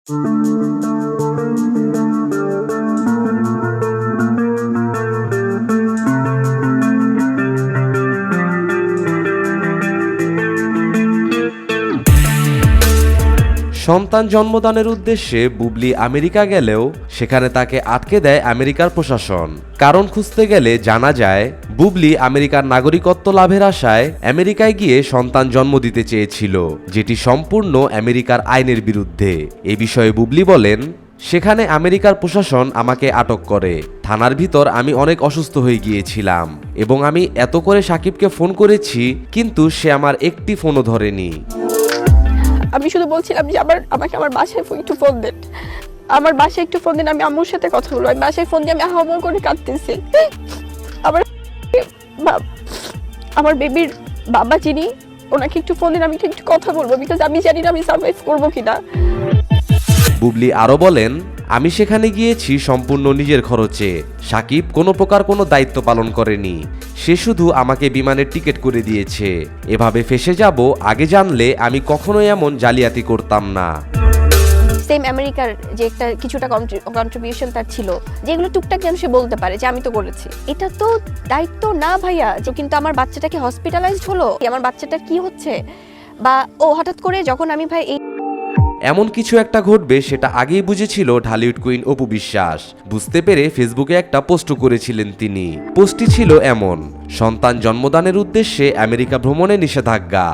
সন্তান জন্মদানের উদ্দেশ্যে বুবলি আমেরিকা গেলেও সেখানে তাকে আটকে দেয় আমেরিকার প্রশাসন। কারণ খুঁজতে গেলে জানা যায় বুবলি আমেরিকার নাগরিকত্ব লাভের আশায় আমেরিকায় গিয়ে সন্তান জন্ম দিতে চেয়েছিল, যেটি সম্পূর্ণ আমেরিকার আইনের বিরুদ্ধে। এ বিষয়ে বুবলি বলেন, সেখানে আমেরিকার প্রশাসন আমাকে আটক করে। থানার ভিতর আমি অনেক অসুস্থ হয়ে গিয়েছিলাম এবং আমি এত করে সাকিবকে ফোন করেছি, কিন্তু সে আমার একটি ফোনও ধরেনি। আমি শুধু বলছিলাম যে আমাকে আমার বাসায় একটু ফোন দেন, আমার বাসায় একটু ফোন দেন, আমি আম্মুর সাথে কথা বলবো। আমি বাসায় ফোন দিয়ে আমি হাওমাও করে কাঁদতেছি। আমার বেবির বাবা যিনি, ওনাকে একটু ফোন দেন, আমি একটু কথা বলবো, বিকজ আমি জানি না আমি সার্ভাইভ করবো কিনা। বুবলি আরো বলেন, আমি সেখানে গিয়েছি সম্পূর্ণ নিজের খরচে। সাকিব কোনো প্রকার কোনো দায়িত্ব পালন করেনি, সে শুধু আমাকে বিমানের টিকিট করে দিয়েছে। এভাবে ফেসে যাব আগে জানলে আমি কখনোই এমন জালিয়াতি করতাম না। সেম আমেরিকার যে একটা কিছুটা কন্ট্রিবিউশন তার ছিল, যেগুলো টুকটাক যেন সে বলতে পারে যে আমি তো করেছি। এটা তো দায়িত্ব না ভাইয়া। কিন্তু আমার বাচ্চাটা কি হসপিটালাইজড হলো, আমার বাচ্চাটার কি হচ্ছে, বা ও হঠাৎ করে যখন আমি ভাই এমন কিছু একটা ঘটবে সেটা আগেই বুঝেছিল ঢালিউড কুইন অপু বিশ্বাস। বুঝতে পেরে ফেসবুকে একটা পোস্ট করেছিলেন তিনি। পোস্টটি ছিল এমন: সন্তান জন্মদানের উদ্দেশ্যে আমেরিকা ভ্রমণে নিষেধাজ্ঞা।